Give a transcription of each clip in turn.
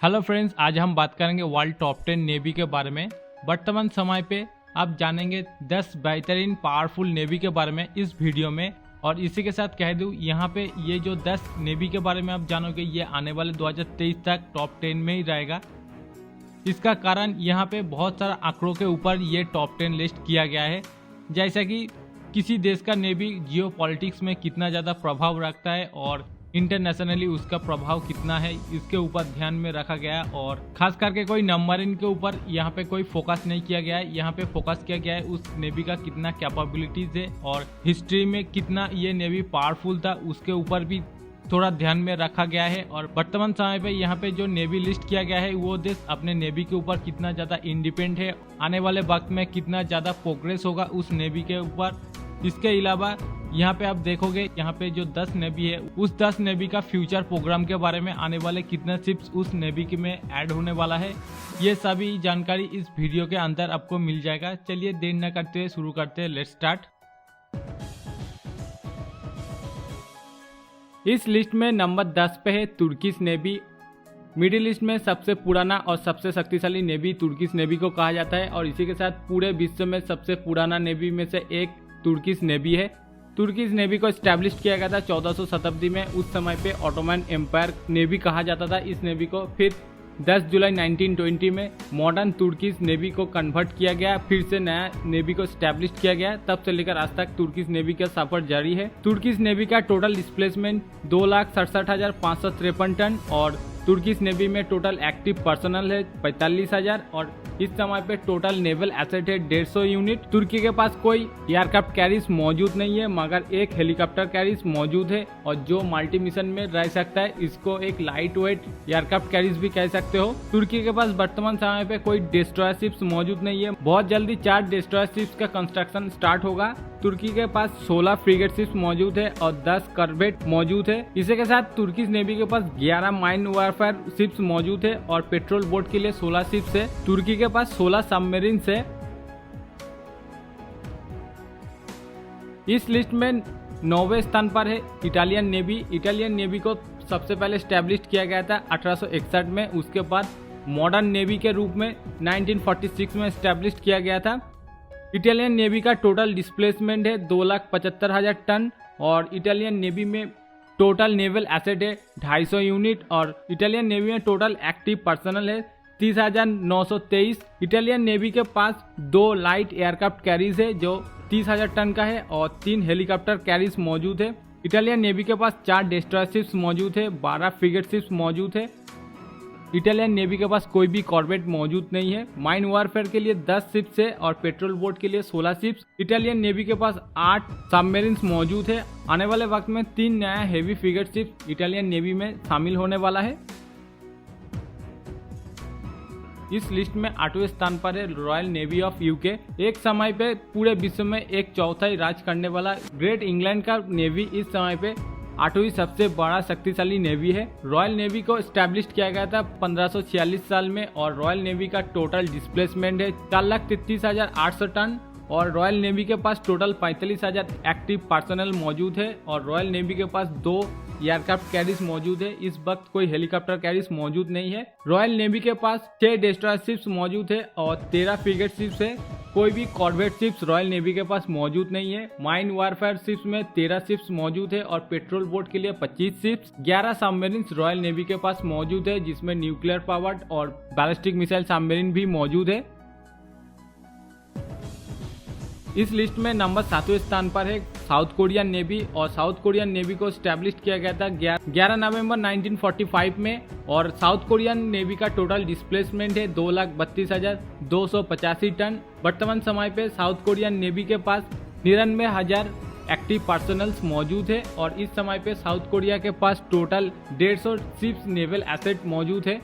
Hello friends, आज हम बात करेंगे वर्ल्ड टॉप 10 नेवी के बारे में। वर्तमान समय पे आप जानेंगे 10 बेहतरीन पावरफुल नेवी के बारे में इस वीडियो में। और इसी के साथ कह दूं, यहाँ पे ये जो 10 नेवी के बारे में आप जानोगे ये आने वाले 2023 तक टॉप 10 में ही रहेगा। इसका कारण यहाँ पे बहुत सारा आंकड़ों के ऊपर ये टॉप 10 लिस्ट किया गया है, जैसा कि किसी देश का नेवी जियो पॉलिटिक्स में कितना ज़्यादा प्रभाव रखता है और इंटरनेशनली उसका प्रभाव कितना है, इसके ऊपर ध्यान में रखा गया है। और खास करके कोई नंबरिंग के ऊपर यहाँ पे कोई फोकस नहीं किया गया है। यहाँ पे फोकस किया गया है उस नेवी का कितना कैपेबिलिटीज है और हिस्ट्री में कितना ये नेवी पावरफुल था, उसके ऊपर भी थोड़ा ध्यान में रखा गया है। और वर्तमान समय पे यहाँ पे जो नेवी लिस्ट किया गया है वो देश अपने नेवी के ऊपर कितना ज़्यादा इंडिपेंडेंट है, आने वाले वक्त में कितना ज़्यादा प्रोग्रेस होगा उस नेवी के ऊपर। इसके अलावा यहाँ पे आप देखोगे, यहाँ पे जो 10 नेवी है उस 10 नेवी का फ्यूचर प्रोग्राम के बारे में, आने वाले कितना शिप्स उस नेवी के में ऐड होने वाला है, ये सभी जानकारी इस वीडियो के अंदर आपको मिल जाएगा। चलिए देर न करते हुए शुरू करते हैं, लेट्स स्टार्ट। इस लिस्ट में नंबर 10 पे है तुर्किश नेवी। मिडिल ईस्ट में सबसे पुराना और सबसे शक्तिशाली नेवी तुर्किश नेवी को कहा जाता है और इसी के साथ पूरे विश्व में सबसे पुराना नेवी में से एक तुर्किश नेवी है। तुर्किश नेवी को स्टैब्लिश किया गया था 1400 शताब्दी में। उस समय पे ऑटोमन एम्पायर नेवी कहा जाता था इस नेवी को। फिर 10 जुलाई 1920 में मॉडर्न तुर्किश नेवी को कन्वर्ट किया गया, फिर से नया नेवी को स्टैब्लिश किया गया। तब से लेकर आज तक तुर्किश नेवी का सफर जारी है। तुर्किश नेवी का टोटल डिस्प्लेसमेंट 2,67,553 टन और तुर्किश नेवी में टोटल एक्टिव पर्सनल है 45,000 और इस समय पे टोटल नेवल एसेट है 150 यूनिट। तुर्की के पास कोई एयरक्राफ्ट कैरियर्स मौजूद नहीं है, मगर एक हेलीकॉप्टर कैरियर्स मौजूद है और जो मल्टी मिशन में रह सकता है। इसको एक लाइट वेट एयरक्राफ्ट कैरियर्स भी कह सकते हो। तुर्की के पास वर्तमान समय पे कोई डिस्ट्रॉयर शिप्स मौजूद नहीं है। बहुत जल्दी 4 डिस्ट्रॉयर शिप्स का कंस्ट्रक्शन स्टार्ट होगा। तुर्की के पास 16 फ्रिगेट शिप्स मौजूद है और 10 करवेट मौजूद है। इसी के साथ तुर्किश नेवी के पास 11 माइन वारफेयर शिप्स मौजूद है और पेट्रोल बोट के लिए 16 शिप्स है। तुर्की के पास 16 सबमरीन है। इस लिस्ट में 9वें स्थान पर है इटालियन नेवी। इटालियन नेवी को सबसे पहले स्टैब्लिश किया गया था 1861 में। उसके बाद मॉडर्न नेवी के रूप में 1946 में स्टैब्लिश किया गया था। इटालियन नेवी का टोटल डिस्प्लेसमेंट है 2,75,000 टन और इटालियन नेवी में टोटल नेवल एसेट है 250 यूनिट और इटालियन नेवी में टोटल एक्टिव पर्सनल है 30,923। इटालियन नेवी के पास 2 लाइट एयरक्राफ्ट कैरियर्स है जो 30,000 टन का है और 3 हेलीकॉप्टर कैरियर्स मौजूद है। इटालियन नेवी के पास 4 डिस्ट्रॉयर शिप्स मौजूद है, 12 फ्रिगेट शिप्स मौजूद है। इटालियन नेवी के पास कोई भी कॉर्वेट मौजूद नहीं है। माइन वारफेयर के लिए 10 शिप्स है और पेट्रोल बोट के लिए 16 शिप्स। इटालियन नेवी के पास 8 सबमरीन्स मौजूद है। आने वाले वक्त में 3 नया heavy frigate ship Italian navy में शामिल होने वाला है। इस लिस्ट में 8वें स्थान पर है रॉयल नेवी ऑफ यूके। एक समय पे पूरे विश्व में एक चौथाई राज करने वाला ग्रेट इंग्लैंड का नेवी इस समय पे 8वीं सबसे बड़ा शक्तिशाली नेवी है। रॉयल नेवी को स्टैब्लिश किया गया था 1546 साल में और रॉयल नेवी का टोटल डिस्प्लेसमेंट है 4,33,800 टन और रॉयल नेवी के पास टोटल 45,000 एक्टिव पर्सनल मौजूद है और रॉयल नेवी के पास 2 एयरक्राफ्ट कैरियर्स मौजूद है। इस वक्त कोई हेलीकॉप्टर कैरियर्स मौजूद नहीं है। रॉयल नेवी के पास 6 डिस्ट्रॉयर शिप्स मौजूद है और 13 फ्रिगेट शिप्स है। कोई भी कॉर्वेट शिप्स रॉयल नेवी के पास मौजूद नहीं है। माइन वारफेयर शिप्स में 13 शिप्स मौजूद है और पेट्रोल बोट के लिए 25 शिप्स। 11 सबमरीन्स रॉयल नेवी के पास मौजूद है, जिसमें न्यूक्लियर पावर्ड और बैलिस्टिक मिसाइल सबमरीन भी मौजूद है। इस लिस्ट में नंबर 7वें स्थान पर है साउथ कोरियन नेवी और साउथ कोरियन नेवी को स्टैब्लिश किया गया था 11 नवंबर 1945 में और साउथ कोरियन नेवी का टोटल डिस्प्लेसमेंट है 2,32,285 टन। वर्तमान समय पे साउथ कोरियन नेवी के पास 99,000 एक्टिव पर्सनल्स मौजूद है और इस समय पे साउथ कोरिया के पास टोटल 150 शिप्स नेवल एसेट मौजूद है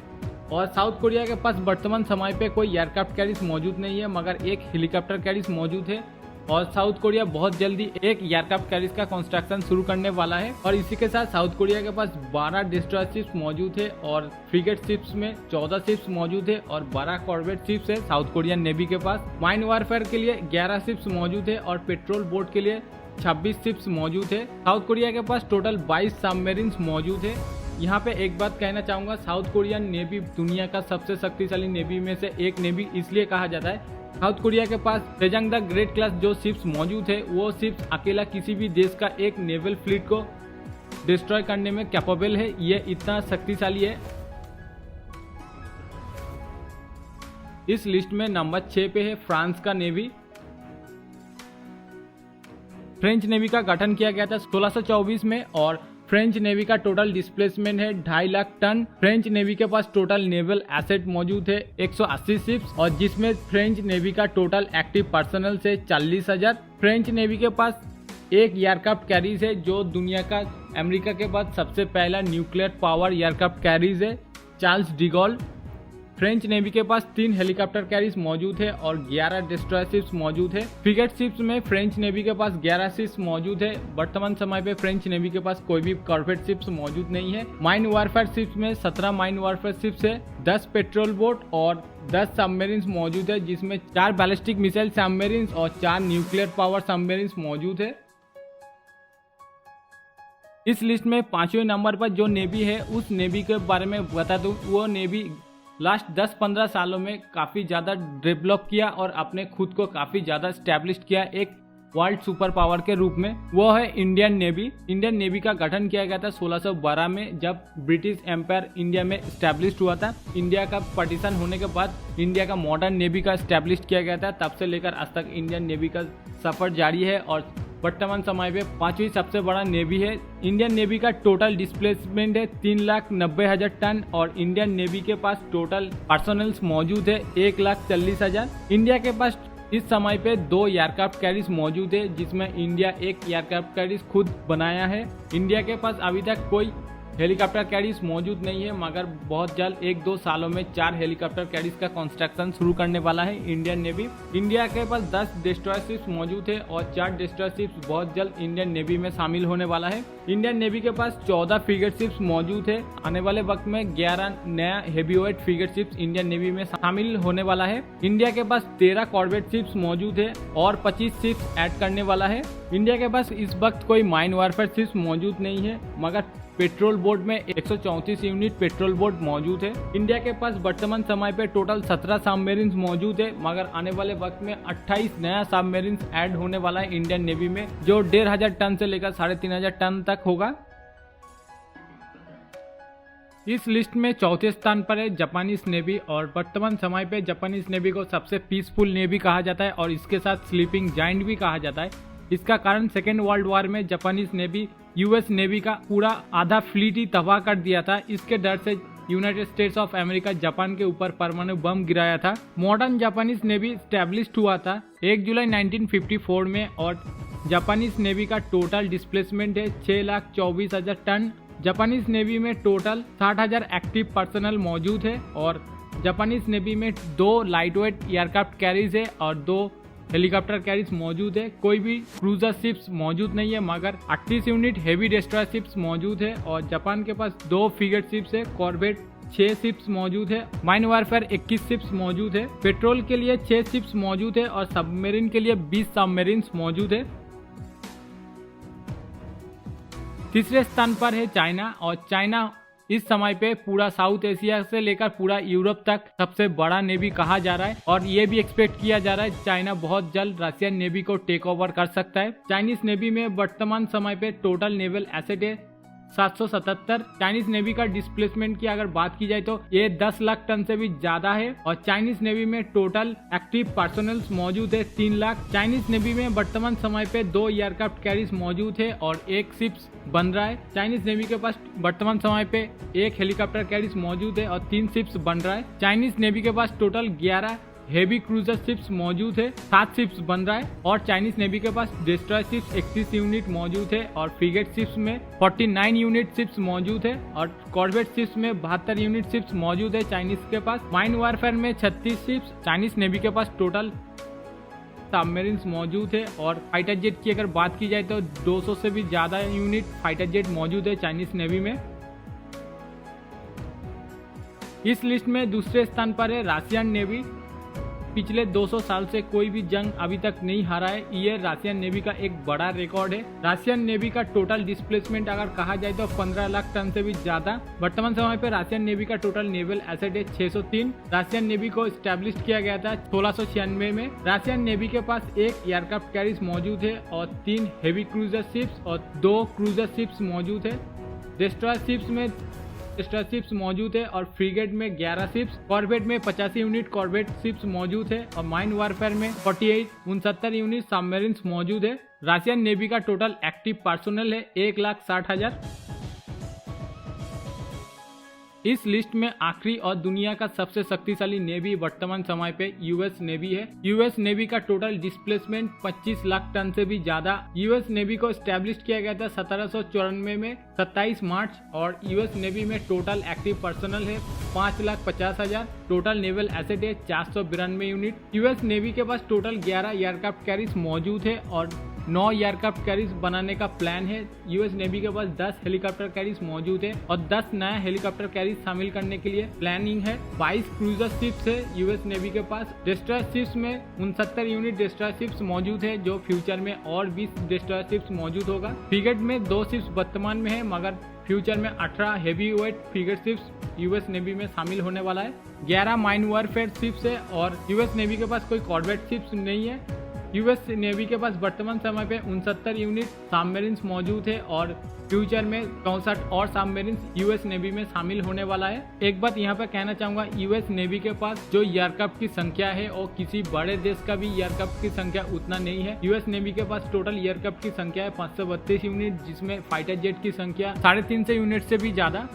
और साउथ कोरिया के पास वर्तमान समय पे कोई एयरक्राफ्ट कैरियर्स मौजूद नहीं है, मगर एक हेलीकॉप्टर कैरियर्स मौजूद है और साउथ कोरिया बहुत जल्दी एक एयरक्राफ्ट कैरियर्स का कंस्ट्रक्शन शुरू करने वाला है। और इसी के साथ साउथ कोरिया के पास 12 डिस्ट्रॉयर शिप्स मौजूद है और फ्रिगेट शिप्स में 14 शिप्स मौजूद है और 12 कॉर्वेट शिप्स है साउथ कोरियन नेवी के पास। माइन वारफेयर के लिए 11 शिप्स मौजूद है और पेट्रोल बोट के लिए 26 शिप्स मौजूद है। साउथ कोरिया के पास टोटल 22 सबमरीन्स मौजूद है। यहाँ पे एक बात कहना चाहूँगा, साउथ कोरियन नेवी दुनिया का सबसे शक्तिशाली नेवी में से एक नेवी इसलिए कहा जाता है। साउथ कोरिया के पास सेजंग द ग्रेट क्लास जो शिप्स मौजूद है, वो शिप्स अकेला किसी भी देश का एक नेवल फ्लीट को डिस्ट्रॉय करने में कैपेबल है। ये इतना शक्तिशाली है। इस लिस्ट में नंबर 6 पे है फ्रांस का नेवी। फ्रेंच नेवी का गठन किया गया था 1624 में और फ्रेंच नेवी का टोटल डिस्प्लेसमेंट है 2.5 लाख टन। फ्रेंच नेवी के पास टोटल नेवल एसेट मौजूद है 180 शिप्स और जिसमें फ्रेंच नेवी का टोटल एक्टिव पर्सनल से 40,000। फ्रेंच नेवी के पास एक एयरक्राफ्ट कैरिज है जो दुनिया का अमेरिका के बाद सबसे पहला न्यूक्लियर पावर एयरक्राफ्ट कैरिज है, चार्ल्स डिगॉल। फ्रेंच नेवी के पास 3 हेलीकॉप्टर कैरिज मौजूद है और 11 डिस्ट्रॉयर शिप्स मौजूद है। फ्रिगेट शिप्स में फ्रेंच नेवी के पास 11 शिप्स मौजूद है। वर्तमान समय पे फ्रेंच नेवी के पास कोई भी कॉर्वेट शिप्स मौजूद नहीं है। माइन वारफेयर शिप्स में 17 माइन वारफेयर शिप्स है, 10 पेट्रोल बोट और 10 सबमरीन्स मौजूद है, जिसमें 4 बैलिस्टिक मिसाइल सबमरीन्स और 4 न्यूक्लियर पावर सबमरीन्स मौजूद है। इस लिस्ट में 5वें नंबर पर जो नेवी है, उस नेवी के बारे में बता दूं, वो नेवी लास्ट 10-15 सालों में काफ़ी ज़्यादा डेवलप किया और अपने खुद को काफ़ी ज़्यादा स्टैब्लिश किया एक वर्ल्ड सुपर पावर के रूप में। वो है इंडियन नेवी। इंडियन नेवी का गठन किया गया था 1612 में, जब ब्रिटिश एम्पायर इंडिया में स्टैब्लिश हुआ था। इंडिया का पार्टीशन होने के बाद इंडिया का मॉडर्न नेवी का स्टैब्लिश किया गया था। तब से लेकर आज तक इंडियन नेवी का सफ़र जारी है और वर्तमान समय पे 5वीं सबसे बड़ा नेवी है। इंडियन नेवी का टोटल डिस्प्लेसमेंट है 3,90,000 टन और इंडियन नेवी के पास टोटल पर्सनल्स मौजूद है 1,40,000। इंडिया के पास इस समय पे 2 एयरक्राफ्ट कैरिज मौजूद है, जिसमें इंडिया एक एयरक्राफ्ट कैरिज खुद बनाया है। इंडिया के पास अभी तक कोई हेलीकॉप्टर कैरिज मौजूद नहीं है, मगर बहुत जल्द 1-2 सालों में 4 हेलीकॉप्टर कैरिज का कंस्ट्रक्शन शुरू करने वाला है इंडियन नेवी। इंडिया के पास 10 डिस्ट्रॉयर शिप्स मौजूद है और 4 डिस्ट्रॉयर शिप्स बहुत जल्द इंडियन नेवी में शामिल होने वाला है। इंडियन नेवी के पास 14 फ्रिगेट शिप्स मौजूद है। आने वाले वक्त में 11 नया heavyweight frigate ships Indian navy में शामिल होने वाला है। इंडिया के पास 13 कॉर्वेट शिप्स मौजूद है और 25 शिप्स ऐड करने वाला है। इंडिया के पास इस वक्त कोई माइन वारफेयर शिप्स मौजूद नहीं है, मगर पेट्रोल बोट में 134 यूनिट पेट्रोल बोट मौजूद है। इंडिया के पास वर्तमान समय पे टोटल 17 सबमरीन्स मौजूद है, मगर आने वाले वक्त में 28 नया सबमरीन्स ऐड होने वाला है इंडियन नेवी में, जो 1,500 टन से लेकर 3,500 टन तक होगा। इस लिस्ट में चौथे स्थान पर है जापानीज नेवी और वर्तमान समय पे जापानीज नेवी को सबसे पीसफुल नेवी कहा जाता है और इसके साथ स्लीपिंग जायंट भी कहा जाता है। इसका कारण सेकेंड वर्ल्ड वॉर में जापानीज नेवी यूएस नेवी का पूरा आधा फ्लीट ही तबाह कर दिया था। इसके डर से United states of America Japan के ऊपर परमाणु बम गिराया था। मॉडर्न जापानीज नेवी स्टैब्लिश्ड हुआ था 1 जुलाई 1954 में और जापानीज नेवी का टोटल डिस्प्लेसमेंट है 6,24,000 टन। जापानीज नेवी में टोटल 60,000 एक्टिव पर्सनल मौजूद है और जापानीज नेवी में 2 लाइटवेट एयरक्राफ्ट कैरिज है और 2 हेलीकॉप्टर कैरिज मौजूद है। कोई भी क्रूजर शिप्स मौजूद नहीं है, मगर 38 यूनिट हेवी डिस्ट्रॉयर शिप्स मौजूद है और जापान के पास 2 फ्रिगेट शिप्स है, कॉर्वेट 6 शिप्स मौजूद है, माइन वारफेयर 21 शिप्स मौजूद है, पेट्रोल के लिए 6 शिप्स मौजूद है और सबमरीन के लिए 20 सबमरीन्स मौजूद है। तीसरे स्थान पर है चाइना और चाइना इस समय पे पूरा साउथ एशिया से लेकर पूरा यूरोप तक सबसे बड़ा नेवी कहा जा रहा है और ये भी एक्सपेक्ट किया जा रहा है चाइना बहुत जल्द रशियन नेवी को टेक ओवर कर सकता है। चाइनीज नेवी में वर्तमान समय पे टोटल नेवल एसेट है 777। चाइनीज नेवी का डिस्प्लेसमेंट की अगर बात की जाए तो ये 10 लाख टन से भी ज्यादा है और चाइनीज नेवी में टोटल एक्टिव पर्सनल्स मौजूद है 3 लाख। चाइनीज नेवी में वर्तमान समय पे 2 एयरक्राफ्ट कैरिज मौजूद है और 1 शिप्स बन रहा है। चाइनीज नेवी के पास वर्तमान समय पे 1 हेलीकॉप्टर कैरिज मौजूद है और 3 शिप्स बन रहा है। चाइनीज नेवी के पास टोटल 11 हेवी क्रूजर शिप्स मौजूद है, 7 शिप्स बन रहा है और चाइनीज नेवी के पास डिस्ट्रॉयर शिप्स 31 यूनिट मौजूद है और फ्रिगेट शिप्स में 49 यूनिट शिप्स मौजूद है और कॉर्वेट शिप्स में 72 यूनिट शिप्स मौजूद है चाइनीज के पास। माइन वारफेयर में 36 शिप्स चाइनीज नेवी के पास टोटल सबमरीन्स मौजूद है और फाइटर जेट की अगर बात की जाए तो 200 से भी ज्यादा यूनिट फाइटर जेट मौजूद है चाइनीज नेवी में। इस लिस्ट में दूसरे स्थान पर है रशियन नेवी। पिछले 200 साल से कोई भी जंग अभी तक नहीं हारा है। ये रशियन नेवी का एक बड़ा रिकॉर्ड है। रशियन नेवी का टोटल डिस्प्लेसमेंट अगर कहा जाए तो 15 लाख टन से भी ज्यादा। वर्तमान समय पे रशियन नेवी का टोटल नेवल एसेट है 603। रशियन नेवी को स्टैब्लिश किया गया था 1696 में। रशियन नेवी के पास एक एयरक्राफ्ट कैरियर मौजूद है और 3 हेवी क्रूजर शिप्स और 2 क्रूजर शिप्स मौजूद है। डिस्ट्रॉयर शिप्स मौजूद है और फ्रीगेट में 11 शिप्स, कॉर्वेट में 85 यूनिट कॉर्वेट शिप्स मौजूद है और माइन वारफेयर में 69 यूनिट सबमरीन्स मौजूद है। रशियन नेवी का टोटल एक्टिव पर्सोनल है 1,60,000। इस लिस्ट में आखिरी और दुनिया का सबसे शक्तिशाली नेवी वर्तमान समय पे यूएस नेवी है। यूएस नेवी का टोटल डिस्प्लेसमेंट 25 लाख टन से भी ज्यादा। यूएस नेवी को स्टैब्लिश किया गया था 1794 में 27 मार्च और यूएस नेवी में टोटल एक्टिव पर्सनल है 5,50,000। टोटल नेवल एसेट है 492 यूनिट। यूएस नेवी के पास टोटल 11 एयरक्राफ्ट कैरियर्स मौजूद है और 9 एयरक्राफ्ट कैरियर्स बनाने का प्लान है। यूएस नेवी के पास 10 हेलीकॉप्टर कैरियर्स मौजूद है और 10 नया हेलीकॉप्टर कैरियर्स शामिल करने के लिए प्लानिंग है। 22 क्रूजर शिप्स है यूएस नेवी के पास। डिस्ट्रॉयर शिप्स में 69 यूनिट डिस्ट्रॉयर शिप्स मौजूद है, जो फ्यूचर में और 20 डिस्ट्रॉयर शिप्स मौजूद होगा। फ्रीगेट में 2 शिप्स वर्तमान में है, मगर फ्यूचर में 18 heavy weight freight ships US navy में शामिल होने वाला है। 11 माइन वारफेयर शिप्स है और यूएस नेवी के पास कोई कॉर्वेट शिप्स नहीं है। यूएस नेवी के पास वर्तमान समय पे 69 यूनिट सबमरीन्स मौजूद है और फ्यूचर में 64 और सबमरीन्स यूएस नेवी में शामिल होने वाला है। एक बात यहाँ पे कहना चाहूंगा, यूएस नेवी के पास जो एयरक्राफ्ट की संख्या है और किसी बड़े देश का भी एयरक्राफ्ट की संख्या उतना नहीं है। यूएस नेवी के पास टोटल एयरक्राफ्ट की संख्या है 532 यूनिट, जिसमें फाइटर जेट की संख्या 350 यूनिट से भी ज्यादा।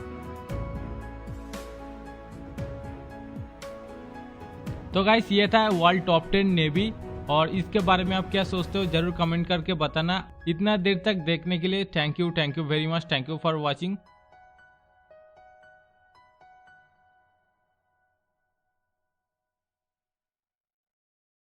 तो गाइस, ये था वर्ल्ड टॉप 10 नेवी और इसके बारे में आप क्या सोचते हो जरूर कमेंट करके बताना। इतना देर तक देखने के लिए thank you very much. Thank you for watching.